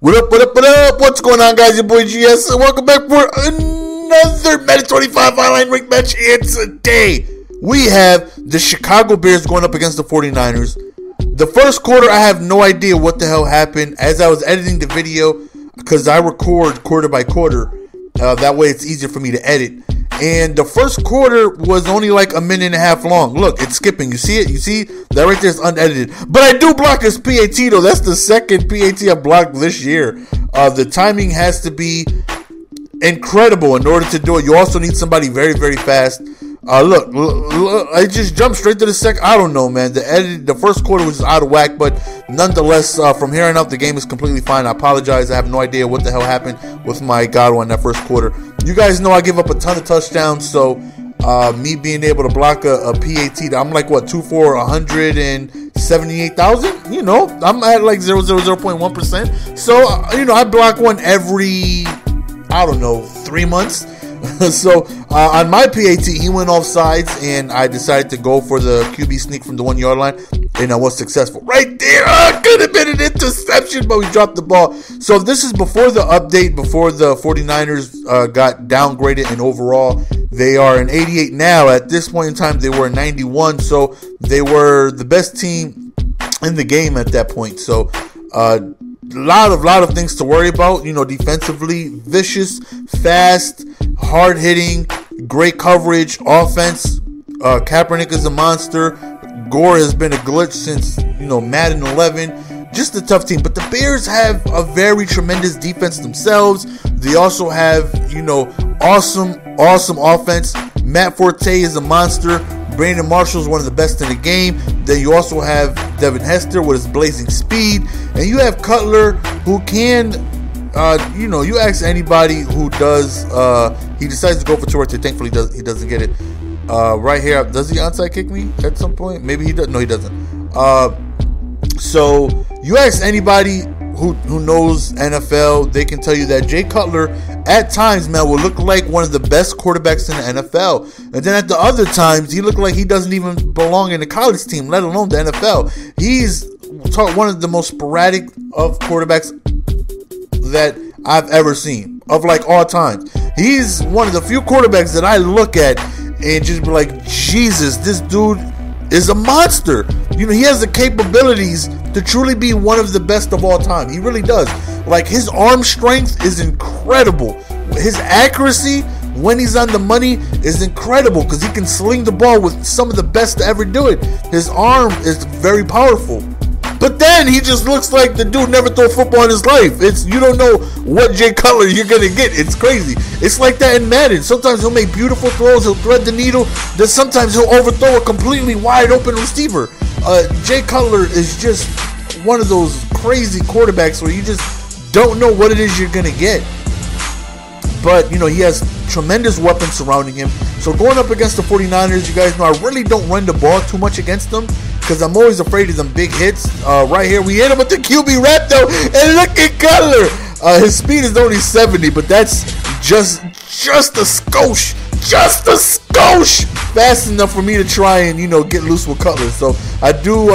What up, what up, what up? What's going on, guys? Your boy GS, and welcome back for another Madden 25 online ranked match. And today, we have the Chicago Bears going up against the 49ers. The first quarter, I have no idea what the hell happened. As I was editing the video, because I record quarter by quarter, that way it's easier for me to edit. And the first quarter was only like a minute and a half long. Look, it's skipping. You see it? You see? That right there is unedited. But I do block his PAT, though. That's the second PAT I blocked this year. The timing has to be incredible in order to do it. You also need somebody very, very fast. Look, I just jumped straight to the second. I don't know, man. The first quarter was out of whack, but nonetheless, from here on out, the game is completely fine. I apologize. I have no idea what the hell happened with my Godwin in that first quarter. You guys know I give up a ton of touchdowns, so me being able to block a PAT, I'm like, what, 2 for 178,000? You know, I'm at like 0.1%. So, you know, I block one every, I don't know, 3 months. So on my PAT, he went off sides, and I decided to go for the QB sneak from the 1 yard line, and I was successful. Right there, could have been an interception, but we dropped the ball. So this is before the update, before the 49ers got downgraded, and overall they are an 88 now. At this point in time, they were a 91, so they were the best team in the game at that point. So lot of things to worry about. You know, defensively, vicious, fast, hard hitting, great coverage, offense. Kaepernick is a monster. Gore has been a glitch since, you know, Madden 11. Just a tough team. But the Bears have a very tremendous defense themselves. They also have, you know, awesome offense. Matt Forte is a monster. Brandon Marshall is one of the best in the game. Then you also have Devin Hester with his blazing speed. And you have Cutler, who can, you know, you ask anybody who does, he decides to go for Torte. Thankfully, he doesn't get it. Right here, does he onside kick me at some point? Maybe he does. No, he doesn't. So you ask anybody who knows NFL, they can tell you that Jay Cutler at times, man, will look like one of the best quarterbacks in the NFL. And then at the other times, he looked like he doesn't even belong in the college team, let alone the NFL. He's one of the most sporadic of quarterbacks that I've ever seen, of like all time. He's one of the few quarterbacks that I look at and just be like, Jesus, this dude is a monster. You know, he has the capabilities to truly be one of the best of all time. He really does. Like, his arm strength is incredible. His accuracy when he's on the money is incredible, because he can sling the ball with some of the best to ever do it. His arm is very powerful. But then he just looks like the dude never threw football in his life. You don't know what Jay Cutler you're going to get. It's crazy. It's like that in Madden. Sometimes he'll make beautiful throws. He'll thread the needle. Then sometimes he'll overthrow a completely wide open receiver. Jay Cutler is just one of those crazy quarterbacks where you just don't know what it is you're going to get. But, you know, he has tremendous weapons surrounding him. So going up against the 49ers, you guys know I really don't run the ball too much against them, because I'm always afraid of them big hits. Right here, we hit him with the QB wrap, though. And look at Cutler. His speed is only 70, but that's just a skosh. Just a skosh. Fast enough for me to try and, you know, get loose with Cutler. So I do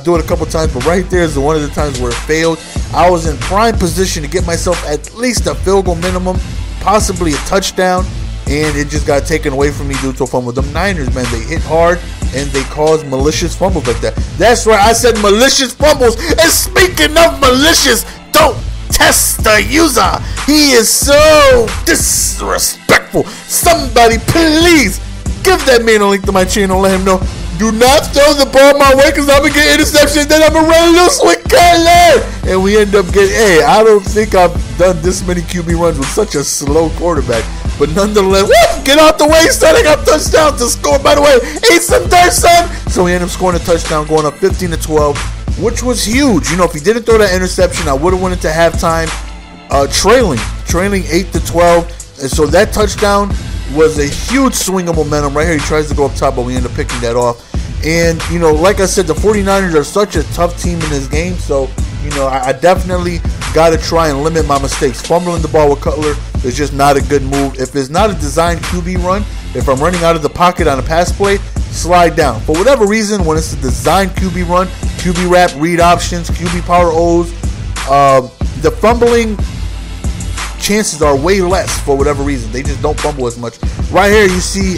do it a couple times, but right there is one of the times where it failed. I was in prime position to get myself at least a field goal minimum, possibly a touchdown, and it just got taken away from me due to a fumble. The Niners, man, they hit hard, and they cause malicious fumbles like that. That's right, I said malicious fumbles. And speaking of malicious, don't test the user. He is so disrespectful. Somebody please give that man a link to my channel. Let him know, do not throw the ball my way, because I'm going to get interception. Then I'm going to run loose with Cutler. And we end up getting, hey, I don't think I've done this many QB runs with such a slow quarterback. But nonetheless, whoop, get out the way, son. I got touchdown to score. By the way, 8-3, son. So we end up scoring a touchdown, going up 15-12, which was huge. You know, if he didn't throw that interception, I would have went into halftime trailing 8-12. And so that touchdown was a huge swing of momentum. Right here, he tries to go up top, but we end up picking that off. And, you know, like I said, the 49ers are such a tough team in this game. So, you know, I definitely got to try and limit my mistakes. Fumbling the ball with Cutler is just not a good move. If it's not a designed QB run, if I'm running out of the pocket on a pass play, slide down. For whatever reason, when it's a designed QB run, QB wrap, read options, QB power O's, the fumbling chances are way less for whatever reason. They just don't fumble as much. Right here, you see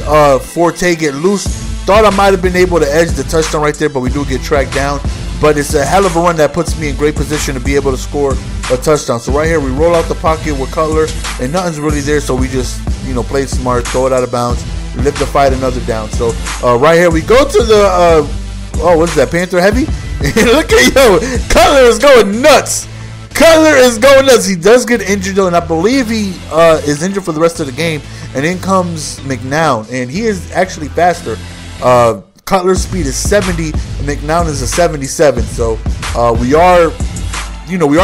Forte get loose. Thought I might have been able to edge the touchdown right there, but we do get tracked down. But it's a hell of a run that puts me in great position to be able to score a touchdown. So right here, we roll out the pocket with Cutler, and nothing's really there, so we just, play it smart, throw it out of bounds, live to fight another down. So right here, we go to the, what is that, Panther Heavy? Look at, Cutler is going nuts. Cutler is going nuts. He does get injured, though, and I believe he is injured for the rest of the game. And in comes McNown, and he is actually faster. Cutler's speed is 70, and McNown is a 77. So we are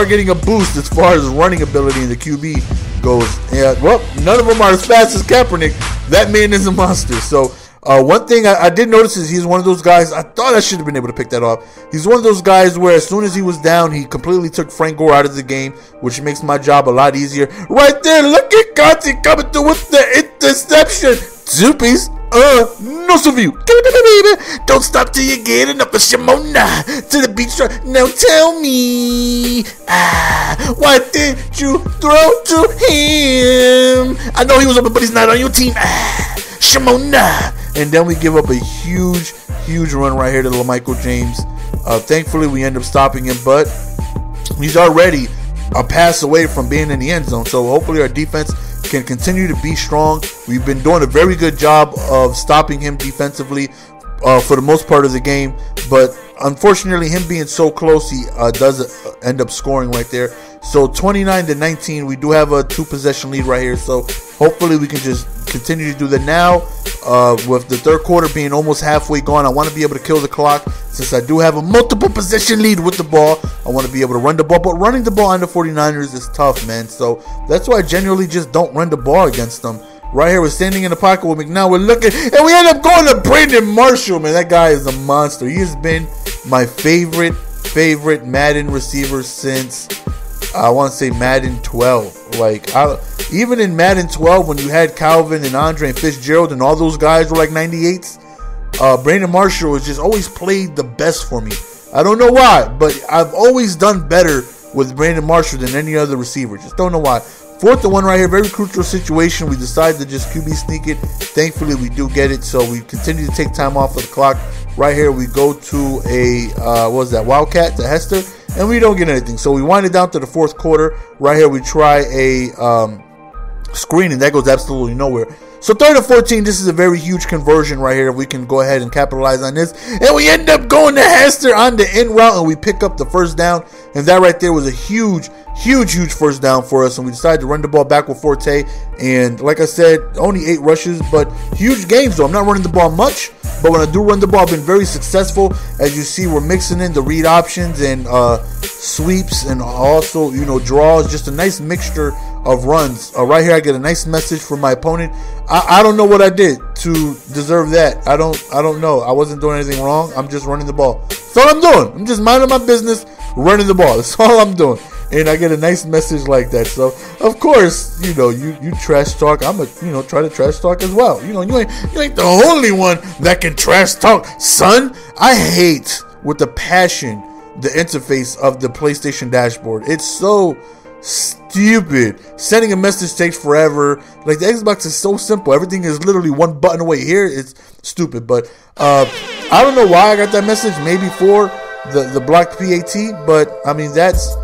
getting a boost as far as running ability in the QB goes. Yeah, well, none of them are as fast as Kaepernick. That man is a monster. So one thing I did notice is he's one of those guys. I thought I should have been able to pick that off. He's one of those guys where as soon as he was down, he completely took Frank Gore out of the game, which makes my job a lot easier. Right there, look at Conti coming through with the interception. Zoopies. No of you. Baby. Don't stop till you get enough of Shimona to the beach. Now tell me, why did you throw to him? I know he was open, but he's not on your team. Shimona. And then we give up a huge run right here to LaMichael James. Thankfully, we end up stopping him, but he's already a pass away from being in the end zone. So hopefully our defense can continue to be strong. We've been doing a very good job of stopping him defensively for the most part of the game. But unfortunately, him being so close, he does end up scoring right there. So 29-19, we do have a 2-possession lead right here. So hopefully we can just continue to do that now. With the third quarter being almost halfway gone, I want to be able to kill the clock. Since I do have a multiple possession lead with the ball, I want to be able to run the ball. But running the ball on the 49ers is tough, man. So that's why I generally just don't run the ball against them. Right here, we're standing in the pocket with McNown. We're looking, and we end up going to Brandon Marshall, man. That guy is a monster. He has been my favorite Madden receiver since, I want to say, Madden 12. Like, even in Madden 12, when you had Calvin and Andre and Fitzgerald and all those guys were like 98s, Brandon Marshall has just always played the best for me. I don't know why, but I've always done better with Brandon Marshall than any other receiver. Just don't know why. 4th and 1 right here, very crucial situation. We decided to just QB sneak it. Thankfully, we do get it, so we continue to take time off of the clock. Right here, we go to a, Wildcat to Hester, and we don't get anything. So we wind it down to the 4th quarter. Right here, we try a screen, and that goes absolutely nowhere. So 3rd and 14, this is a very huge conversion right here. We can go ahead and capitalize on this. And we end up going to Hester on the end route, and we pick up the first down. And that right there was a huge first down for us. And we decided to run the ball back with Forte. And like I said, only 8 rushes, but huge games though. I'm not running the ball much, but when I do run the ball, I've been very successful. As you see, we're mixing in the read options and sweeps and also, draws. Just a nice mixture of runs. Right here, I get a nice message from my opponent. I don't know what I did to deserve that. I don't know. I wasn't doing anything wrong. I'm just running the ball. That's all I'm doing. I'm just minding my business, running the ball. That's all I'm doing. And I get a nice message like that. So of course, you trash talk. I'm try to trash talk as well. You ain't the only one that can trash talk, son. I hate with the passion the interface of the PlayStation dashboard. It's so stupid. Sending a message takes forever. Like, the Xbox is so simple. Everything is literally one button away. Here it's stupid, but I don't know why I got that message. Maybe for the blocked PAT, but I mean, that's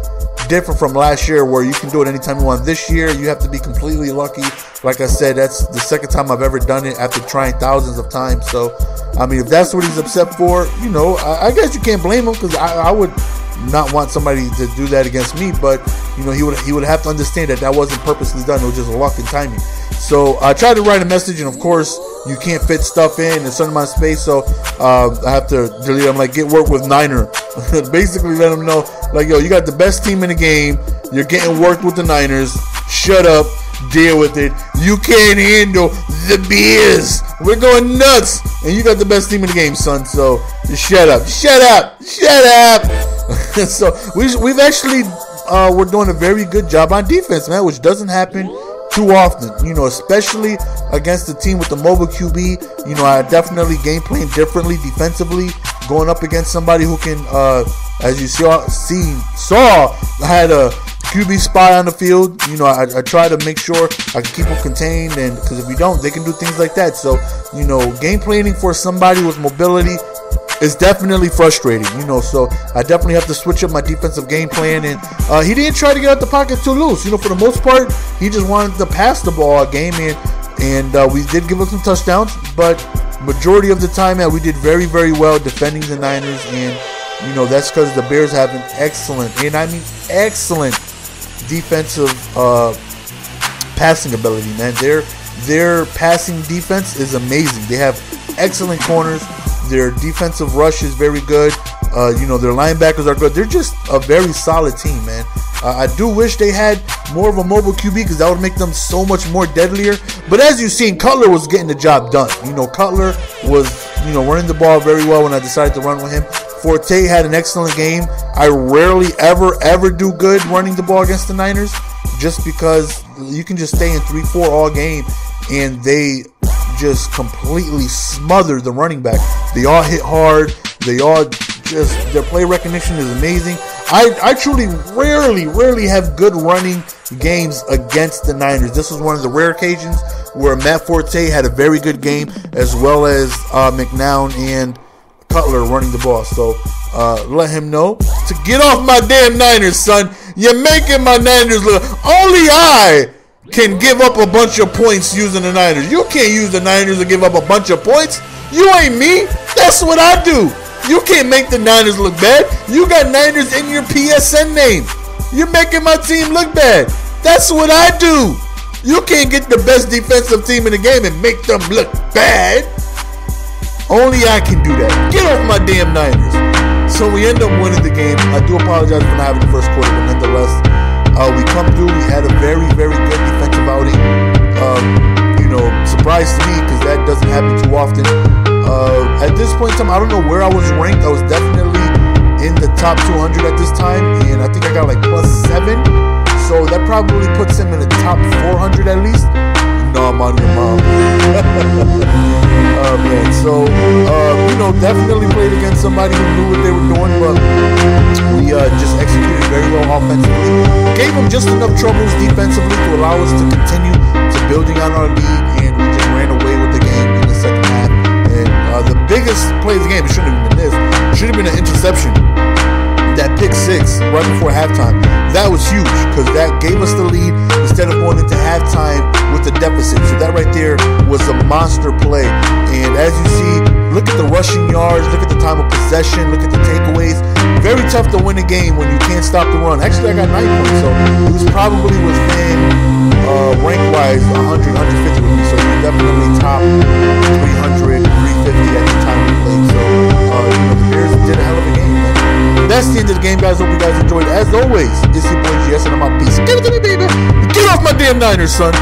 different from last year where you can do it anytime you want. This year you have to be completely lucky. Like I said, that's the second time I've ever done it after trying thousands of times. So I mean, if that's what he's upset for, I guess you can't blame him, because I would not want somebody to do that against me. But he would have to understand that wasn't purposely done. It was just luck and timing. So I tried to write a message, and of course you can't fit stuff in a certain amount of space, so I have to delete it. I'm like, get work with Niner. Basically let them know, like, yo, you got the best team in the game, you're getting worked with the Niners, shut up, deal with it. You can't handle the Bears. We're going nuts, and you got the best team in the game, son. So just shut up. So we've actually we're doing a very good job on defense, man, which doesn't happen too often, especially against the team with the mobile QB. I definitely game plan differently defensively, going up against somebody who can, as you saw, had a QB spy on the field. You know, I try to make sure I can keep them contained, and because if we don't, they can do things like that. So, you know, game planning for somebody with mobility is definitely frustrating. You know, so I definitely have to switch up my defensive game plan. And he didn't try to get out the pocket too loose. You know, for the most part, he just wanted to pass the ball all game, and we did give up some touchdowns, but majority of the time, we did very, very well defending the Niners. And you know, that's because the Bears have an excellent, and I mean excellent, defensive passing ability, man. Their passing defense is amazing. They have excellent corners. Their defensive rush is very good. You know, their linebackers are good. They're just a very solid team, man. I do wish they had more of a mobile QB because that would make them so much more deadlier. But as you've seen, Cutler was getting the job done. You know, Cutler was, you know, running the ball very well when I decided to run with him. Forte had an excellent game. I rarely ever do good running the ball against the Niners, just because you can just stay in 3-4 all game and they just completely smother the running back. They all hit hard. They all just, their play recognition is amazing. I truly rarely have good running games against the Niners. This was one of the rare occasions where Matt Forte had a very good game, as well as McNown and Cutler running the ball. So let him know to get off my damn Niners, son. You're making my Niners look. Only I can give up a bunch of points using the Niners. You can't use the Niners to give up a bunch of points. You ain't me. That's what I do. You can't make the Niners look bad. You got Niners in your PSN name. You're making my team look bad. That's what I do. You can't get the best defensive team in the game and make them look bad. Only I can do that. Get off my damn Niners. So we end up winning the game. I do apologize for not having the first quarter, but nonetheless, we come through. We had a very, very good defensive outing. You know, surprise to me because that doesn't happen too often. At this point in time, I don't know where I was ranked. I was definitely in the top 200 at this time, and I think I got like +7. So that probably puts him in the top 400 at least. No, I'm on your mom. Man. So, you know, definitely played against somebody who knew what they were doing, but we just executed very well offensively. Gave them just enough troubles defensively to allow us to continue to building on our lead, and we just ran away with the game in the second half. And the biggest play of the game, it shouldn't have been this, should have been an interception. That pick six right before halftime, that was huge because that gave us the lead instead of going into halftime with the deficit. So that right there was a monster play. And as you see, look at the rushing yards, look at the time of possession, look at the takeaways. Very tough to win a game when you can't stop the run. Actually, I got 9 points, so it was probably within rank-wise 100, 150 with me. So you're definitely top 300, 350 at the time we played. So you know, the Bears did a hell of a game, man. That's the end of the game, guys. Hope you guys enjoyed. As always, it's your boy GS, and I'm out. Peace. Give it to me, baby. Get off my damn Niners, son.